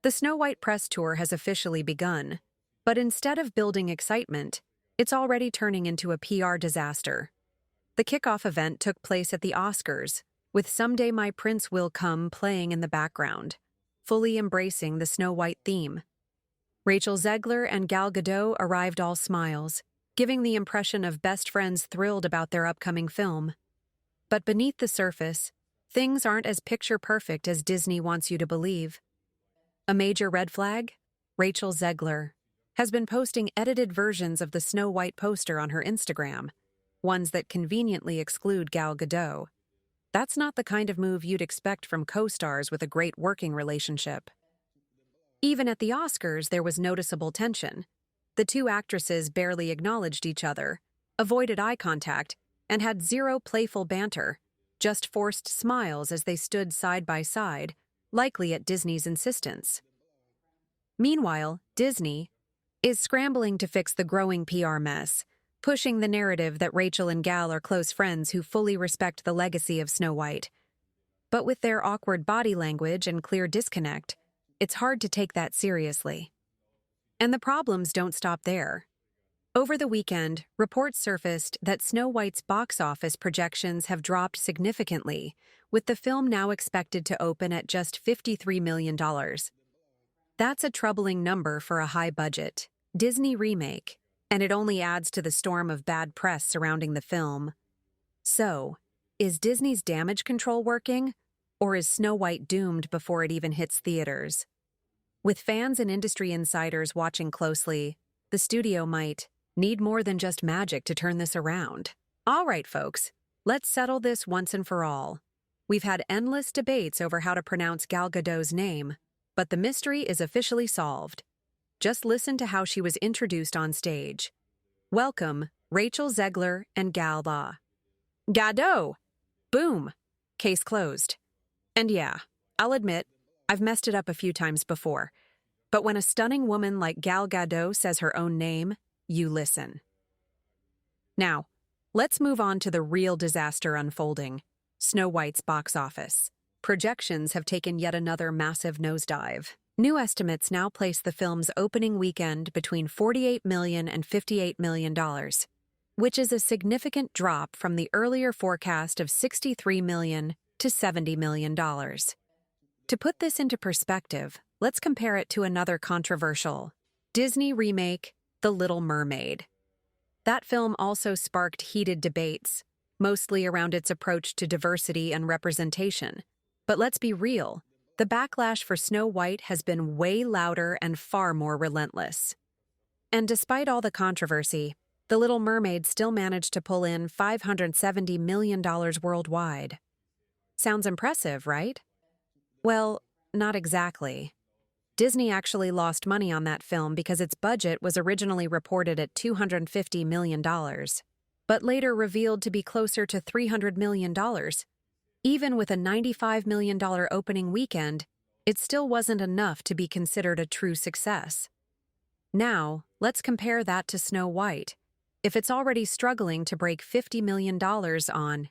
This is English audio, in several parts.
The Snow White press tour has officially begun, but instead of building excitement, it's already turning into a PR disaster. The kickoff event took place at the Oscars, with Someday My Prince Will Come playing in the background, fully embracing the Snow White theme. Rachel Zegler and Gal Gadot arrived all smiles, giving the impression of best friends thrilled about their upcoming film. But beneath the surface, things aren't as picture-perfect as Disney wants you to believe. A major red flag? Rachel Zegler has been posting edited versions of the Snow White poster on her Instagram, ones that conveniently exclude Gal Gadot. That's not the kind of move you'd expect from co-stars with a great working relationship. Even at the Oscars, there was noticeable tension. The two actresses barely acknowledged each other, avoided eye contact, and had zero playful banter, just forced smiles as they stood side by side, likely at Disney's insistence. Meanwhile, Disney is scrambling to fix the growing PR mess, pushing the narrative that Rachel and Gal are close friends who fully respect the legacy of Snow White. But with their awkward body language and clear disconnect, it's hard to take that seriously. And the problems don't stop there. Over the weekend, reports surfaced that Snow White's box office projections have dropped significantly, with the film now expected to open at just $53 million. That's a troubling number for a high-budget Disney remake, and it only adds to the storm of bad press surrounding the film. So, is Disney's damage control working, or is Snow White doomed before it even hits theaters? With fans and industry insiders watching closely, the studio might need more than just magic to turn this around. All right, folks, let's settle this once and for all. We've had endless debates over how to pronounce Gal Gadot's name, but the mystery is officially solved. Just listen to how she was introduced on stage. Welcome, Rachel Zegler and Gal Gadot! Boom! Case closed. And yeah, I'll admit, I've messed it up a few times before. But when a stunning woman like Gal Gadot says her own name, you listen. Now, let's move on to the real disaster unfolding: Snow White's box office. Projections have taken yet another massive nosedive. New estimates now place the film's opening weekend between $48 million and $58 million, which is a significant drop from the earlier forecast of $63 million to $70 million. To put this into perspective, let's compare it to another controversial Disney remake, The Little Mermaid. That film also sparked heated debates, mostly around its approach to diversity and representation. But let's be real, the backlash for Snow White has been way louder and far more relentless. And despite all the controversy, The Little Mermaid still managed to pull in $570 million worldwide. Sounds impressive, right? Well, not exactly. Disney actually lost money on that film because its budget was originally reported at $250 million, but later revealed to be closer to $300 million. Even with a $95 million opening weekend, it still wasn't enough to be considered a true success. Now, let's compare that to Snow White. If it's already struggling to break $50 million on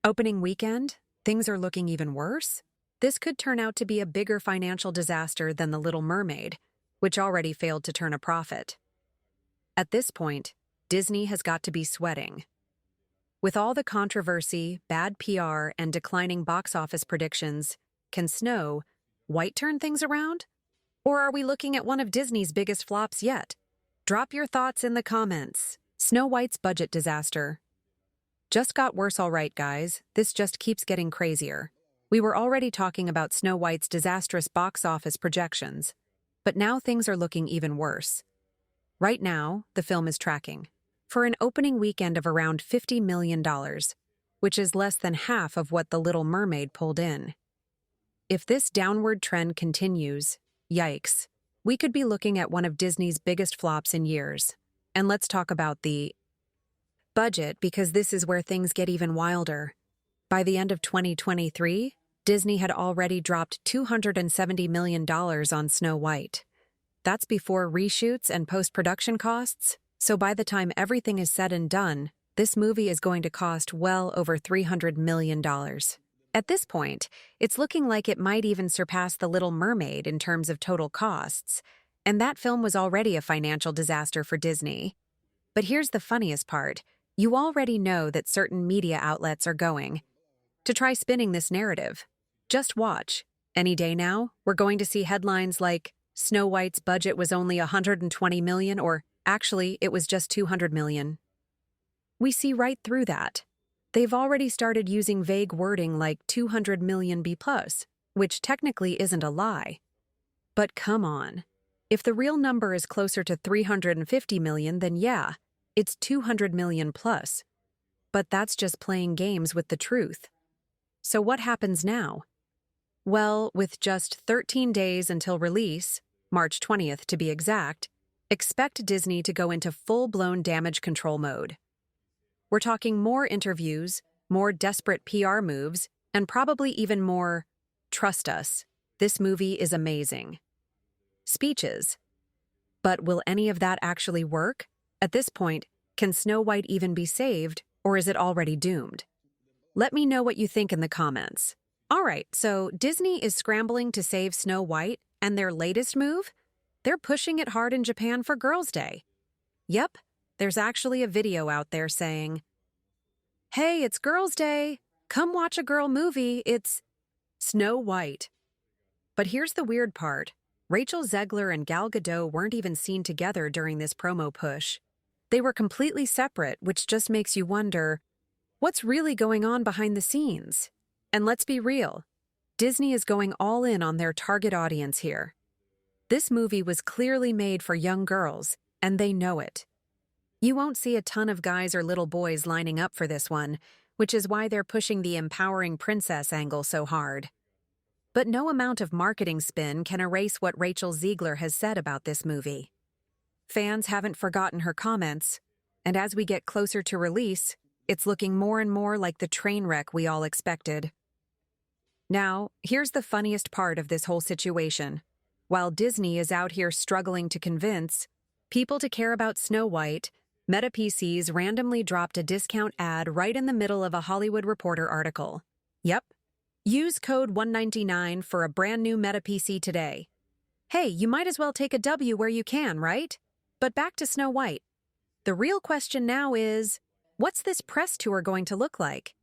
opening weekend, things are looking even worse? This could turn out to be a bigger financial disaster than The Little Mermaid, which already failed to turn a profit. At this point, Disney has got to be sweating. With all the controversy, bad PR, and declining box office predictions, can Snow White turn things around? Or are we looking at one of Disney's biggest flops yet? Drop your thoughts in the comments. Snow White's budget disaster just got worse, all right, guys. This just keeps getting crazier. We were already talking about Snow White's disastrous box office projections, but now things are looking even worse. Right now, the film is tracking for an opening weekend of around $50 million, which is less than half of what The Little Mermaid pulled in. If this downward trend continues, yikes, we could be looking at one of Disney's biggest flops in years. And let's talk about the budget, because this is where things get even wilder. By the end of 2023, Disney had already dropped $270 million on Snow White. That's before reshoots and post-production costs, so by the time everything is said and done, this movie is going to cost well over $300 million. At this point, it's looking like it might even surpass The Little Mermaid in terms of total costs, and that film was already a financial disaster for Disney. But here's the funniest part. You already know that certain media outlets are going to try spinning this narrative. Just watch. Any day now, we're going to see headlines like, Snow White's budget was only $120 million, or actually, it was just $200 million. We see right through that. They've already started using vague wording like $200 million B+, which technically isn't a lie. But come on. If the real number is closer to $350 million, then yeah, it's $200 million plus. But that's just playing games with the truth. So what happens now? Well, with just 13 days until release, March 20th to be exact, expect Disney to go into full-blown damage control mode. We're talking more interviews, more desperate PR moves, and probably even more, trust us, this movie is amazing. Speeches. But will any of that actually work? At this point, can Snow White even be saved, or is it already doomed? Let me know what you think in the comments. Alright, so Disney is scrambling to save Snow White, and their latest move? They're pushing it hard in Japan for Girls' Day. Yep, there's actually a video out there saying, "Hey, it's Girls' Day! Come watch a girl movie, it's Snow White." But here's the weird part. Rachel Zegler and Gal Gadot weren't even seen together during this promo push. They were completely separate, which just makes you wonder, what's really going on behind the scenes? And let's be real, Disney is going all in on their target audience here. This movie was clearly made for young girls, and they know it. You won't see a ton of guys or little boys lining up for this one, which is why they're pushing the empowering princess angle so hard. But no amount of marketing spin can erase what Rachel Zegler has said about this movie. Fans haven't forgotten her comments, and as we get closer to release, it's looking more and more like the train wreck we all expected. Now, here's the funniest part of this whole situation. While Disney is out here struggling to convince people to care about Snow White, Meta PCs randomly dropped a discount ad right in the middle of a Hollywood Reporter article. Yep. Use code 199 for a brand new Meta PC today. Hey, you might as well take a W where you can, right? But back to Snow White. The real question now is, what's this press tour going to look like?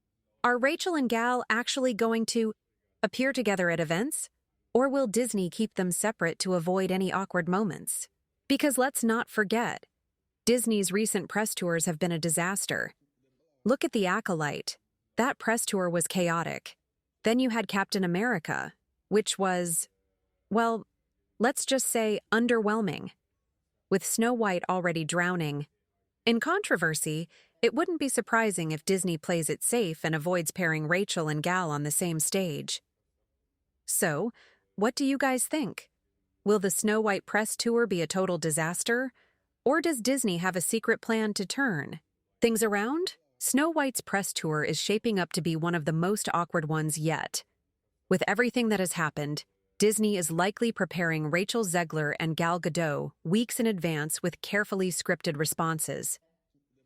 Are Rachel and Gal actually going to appear together at events? Or will Disney keep them separate to avoid any awkward moments? Because let's not forget, Disney's recent press tours have been a disaster. Look at The Acolyte. That press tour was chaotic. Then you had Captain America, which was, well, let's just say underwhelming. With Snow White already drowning in controversy, it wouldn't be surprising if Disney plays it safe and avoids pairing Rachel and Gal on the same stage. So, what do you guys think? Will the Snow White press tour be a total disaster? Or does Disney have a secret plan to turn things around? Snow White's press tour is shaping up to be one of the most awkward ones yet. With everything that has happened, Disney is likely preparing Rachel Zegler and Gal Gadot weeks in advance with carefully scripted responses.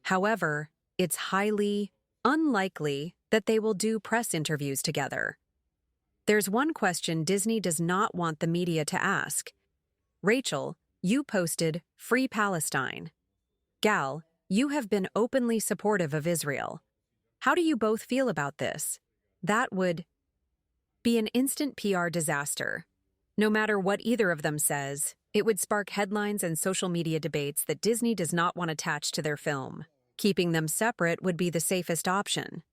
However, it's highly unlikely that they will do press interviews together. There's one question Disney does not want the media to ask. Rachel, you posted Free Palestine. Gal, you have been openly supportive of Israel. How do you both feel about this? That would be an instant PR disaster. No matter what either of them says, it would spark headlines and social media debates that Disney does not want attached to their film. Keeping them separate would be the safest option.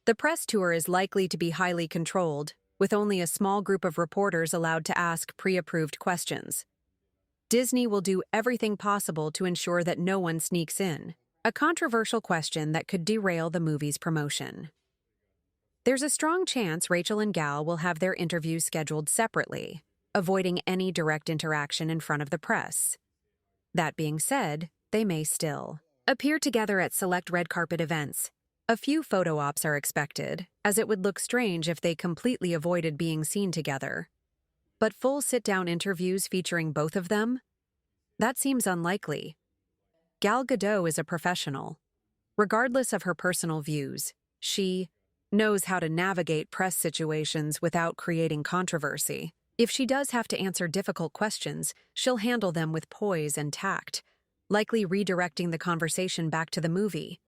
The press tour is likely to be highly controlled, with only a small group of reporters allowed to ask pre-approved questions. Disney will do everything possible to ensure that no one sneaks in, a controversial question that could derail the movie's promotion. There's a strong chance Rachel and Gal will have their interviews scheduled separately, avoiding any direct interaction in front of the press. That being said, they may still appear together at select red carpet events. A few photo ops are expected, as it would look strange if they completely avoided being seen together. But full sit-down interviews featuring both of them? That seems unlikely. Gal Gadot is a professional. Regardless of her personal views, she knows how to navigate press situations without creating controversy. If she does have to answer difficult questions, she'll handle them with poise and tact, likely redirecting the conversation back to the movie.